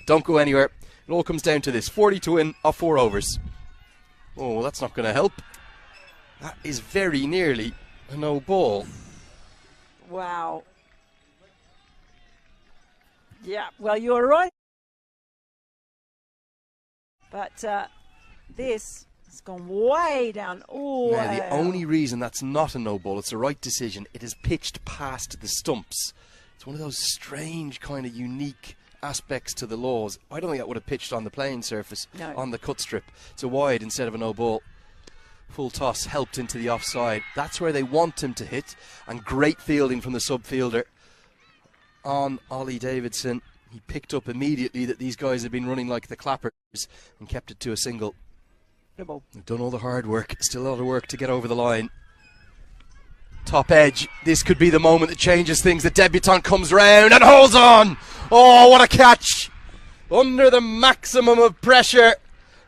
Don't go anywhere. It all comes down to this. 40 to win off 4 overs. Oh, well, that's not going to help. That is very nearly a no ball. Wow. Yeah, well, you're right. But this has gone way down. Oh, now, the only reason that's not a no ball, it's the right decision, it is pitched past the stumps. It's one of those strange kind of unique aspects to the laws. I don't think that would have pitched on the playing surface, on the cut strip. It's a wide instead of a no ball. Full toss helped into the offside. That's where they want him to hit, and great fielding from the subfielder on Ollie Davidson. He picked up immediately that these guys had been running like the clappers and kept it to a single. They've done all the hard work. Still a lot of work to get over the line. Top edge. This could be the moment that changes things. The debutant comes round and holds on. Oh, what a catch. Under the maximum of pressure,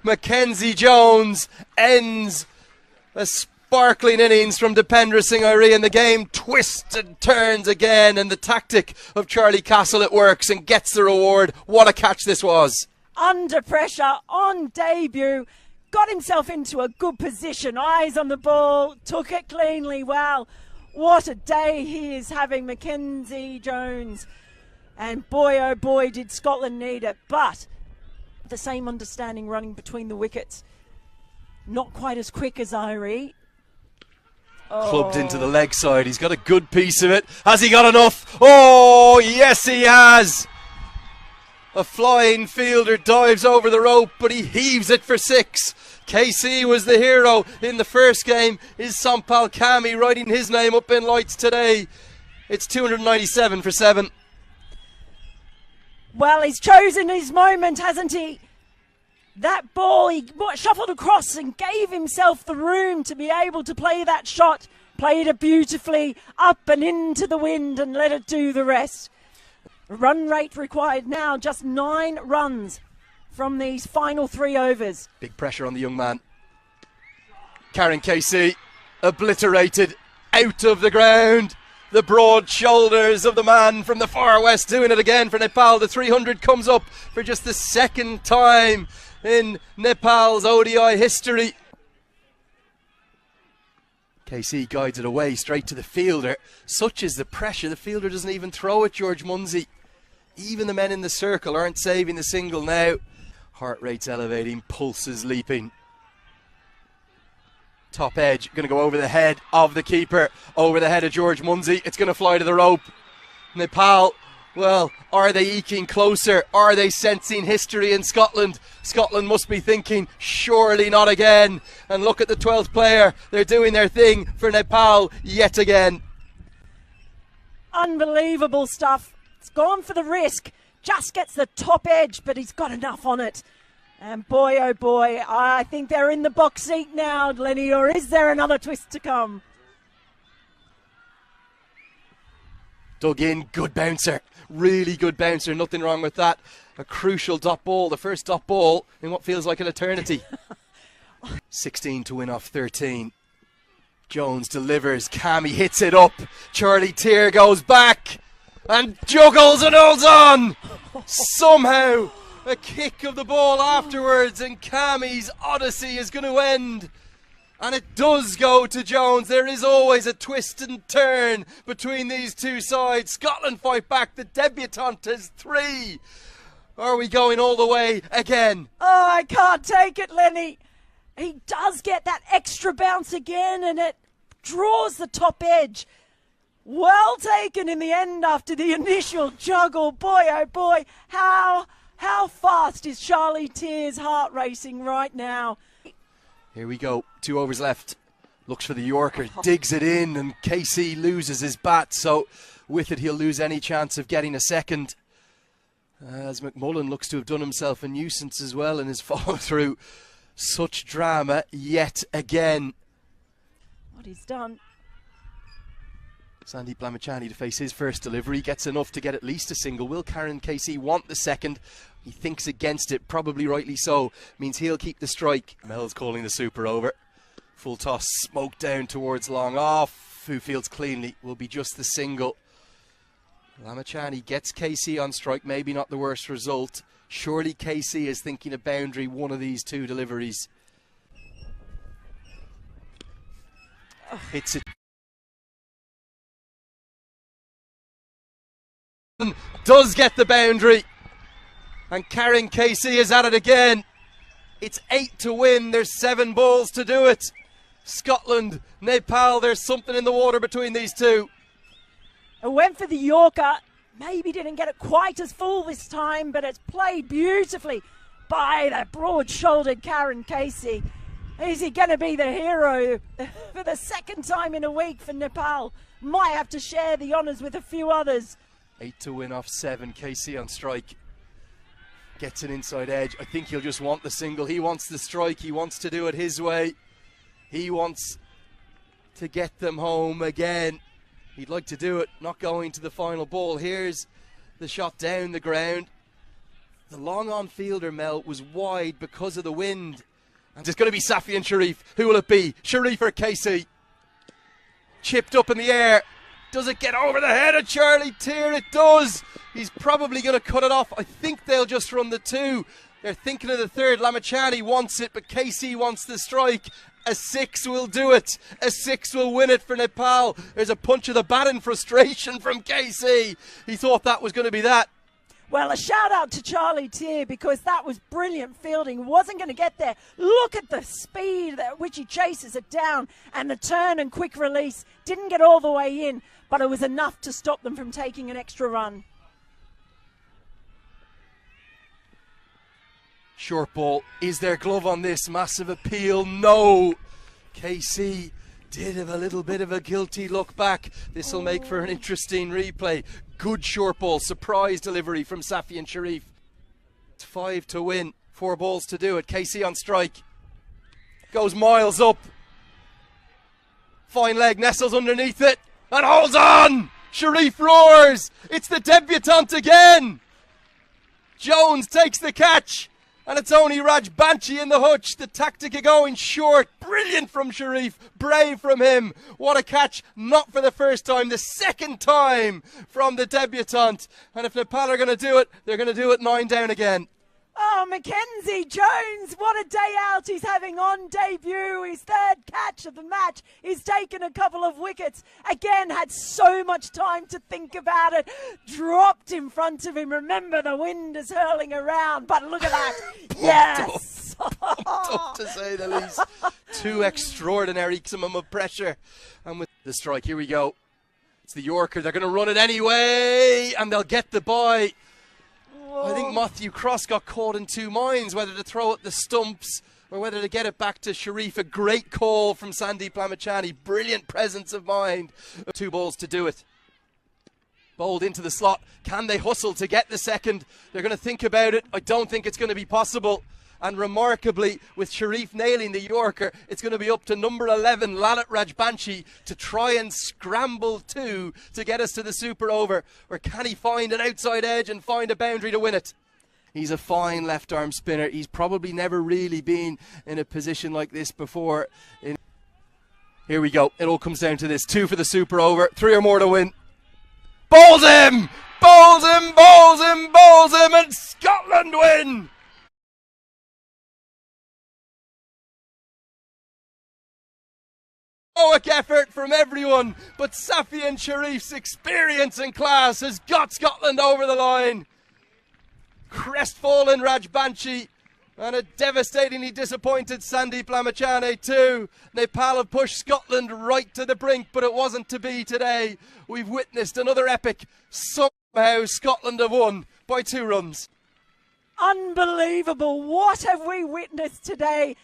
Mackenzie Jones ends a sparkling innings from Dipendra Singh Airi, and the game twists and turns again, and the tactic of Charlie Castle, it works and gets the reward. What a catch this was. Under pressure, on debut, got himself into a good position, eyes on the ball, took it cleanly. Wow, what a day he is having, Mackenzie Jones. And boy, oh boy, did Scotland need it. But the same understanding running between the wickets. Not quite as quick as Airi. Clubbed into the leg side. He's got a good piece of it. Has he got enough? Oh, yes he has. A flying fielder dives over the rope, but he heaves it for 6. KC was the hero in the first game. Is Sampal Kami writing his name up in lights today? It's 297 for 7. Well, he's chosen his moment, hasn't he? That ball, he shuffled across and gave himself the room to be able to play that shot. Played it beautifully, up and into the wind, and let it do the rest. Run rate required now, just 9 runs from these final 3 overs. Big pressure on the young man. Karen KC, obliterated, out of the ground. The broad shoulders of the man from the far west doing it again for Nepal. The 300 comes up for just the 2nd time in Nepal's ODI history. KC guides it away straight to the fielder. Such is the pressure, the fielder doesn't even throw it, George Munsey. Even the men in the circle aren't saving the single now. Heart rate's elevating, pulses leaping. Top edge, going to go over the head of the keeper, over the head of George Munsey. It's going to fly to the rope. Nepal, well, are they eking closer? Are they sensing history in Scotland? Scotland must be thinking, surely not again. And look at the 12th player. They're doing their thing for Nepal yet again. Unbelievable stuff. It's gone for the risk. Just gets the top edge, but he's got enough on it. And boy, oh boy, I think they're in the box seat now, Lenny, or is there another twist to come? Dug in, good bouncer. Really good bouncer, nothing wrong with that. A crucial dot ball, the first dot ball in what feels like an eternity. 16 to win off 13. Jones delivers, Cammy hits it up. Charlie Tier goes back and juggles and holds on. Somehow a kick of the ball afterwards, and Cammy's odyssey is going to end. And it does go to Jones. There is always a twist and turn between these two sides. Scotland fight back. The debutante has 3. Are we going all the way again? Oh, I can't take it, Lenny. He does get that extra bounce again, and it draws the top edge. Well taken in the end after the initial juggle. Boy, oh boy, how fast is Charlie Tier's heart racing right now? Here we go, 2 overs left. Looks for the Yorker, digs it in, and KC loses his bat, so with it he'll lose any chance of getting a second. As McMullen looks to have done himself a nuisance as well in his follow through. Such drama yet again. What he's done. Sandeep Lamachani to face his first delivery, gets enough to get at least a single. Will Karen KC want the second? He thinks against it, probably rightly so. Means he'll keep the strike. Mel's calling the super over. Full toss, smoke down towards long off. Who fields cleanly will be just the single. Lamachani gets KC on strike, maybe not the worst result. Surely KC is thinking a boundary, one of these two deliveries. Hits it. Does get the boundary. And Karen KC is at it again. It's 8 to win. There's 7 balls to do it. Scotland, Nepal, there's something in the water between these two. It went for the Yorker. Maybe didn't get it quite as full this time, but it's played beautifully by the broad-shouldered Karen Casey. Is he going to be the hero for the second time in a week for Nepal? Might have to share the honours with a few others. 8 to win off 7. Casey on strike. Gets an inside edge. I think he'll just want the single. He wants the strike. He wants to do it his way. He wants to get them home again. He'd like to do it, not going to the final ball. Here's the shot down the ground. The long on fielder, Mel, was wide because of the wind. And it's going to be Safi and Sharif. Who will it be? Sharif or KC? Chipped up in the air. Does it get over the head of Charlie Tier? It does. He's probably going to cut it off. I think they'll just run the 2. They're thinking of the 3rd. Lamachani wants it, but KC wants the strike. A 6 will do it. A 6 will win it for Nepal. There's a punch of the bat in frustration from KC. He thought that was going to be that. Well, a shout out to Charlie Tier because that was brilliant fielding. Wasn't going to get there. Look at the speed at which he chases it down, and the turn and quick release. Didn't get all the way in, but it was enough to stop them from taking an extra run. Short ball. Is there glove on this? Massive appeal. No. KC did have a little bit of a guilty look back. This will make for an interesting replay. Good short ball. Surprise delivery from Safi and Sharif. It's 5 to win. 4 balls to do it. KC on strike. Goes miles up. Fine leg. Nestles underneath it. And holds on. Sharif roars. It's the debutant again. Jones takes the catch. And it's only Raj Banchi in the hutch. The tactic of going short. Brilliant from Sharif. Brave from him. What a catch. Not for the first time. The second time from the debutant. And if Nepal are going to do it, they're going to do it 9 down again. Oh, Mackenzie Jones, what a day out he's having on debut. His 3rd catch of the match. He's taken a couple of wickets. Again, had so much time to think about it. Dropped in front of him. Remember, the wind is hurling around. But look at that. Yes. Up to say the least. 2 extraordinary maximum of pressure. And with the strike, here we go. It's the Yorker. They're going to run it anyway. And they'll get the bye. I think Matthew Cross got caught in 2 minds, whether to throw at the stumps or whether to get it back to Sharif. A great call from Sandeep Lamachani. Brilliant presence of mind. 2 balls to do it. Bowled into the slot. Can they hustle to get the second? They're going to think about it. I don't think it's going to be possible. And remarkably, with Sharif nailing the Yorker, it's going to be up to number 11, Lalit Rajbanshi, to try and scramble 2 to get us to the super over. Or can he find an outside edge and find a boundary to win it? He's a fine left arm spinner. He's probably never really been in a position like this before. Here we go. It all comes down to this. 2 for the super over. 3 or more to win. Bowls him! Bowls him! Bowls him! Bowls him! And Scotland win! Heroic effort from everyone, but Safi and Sharif's experience and class has got Scotland over the line. Crestfallen Rajbanshi and a devastatingly disappointed Sandeep Lamachane too. Nepal have pushed Scotland right to the brink, but it wasn't to be today. We've witnessed another epic. Somehow Scotland have won by 2 runs. Unbelievable. What have we witnessed today?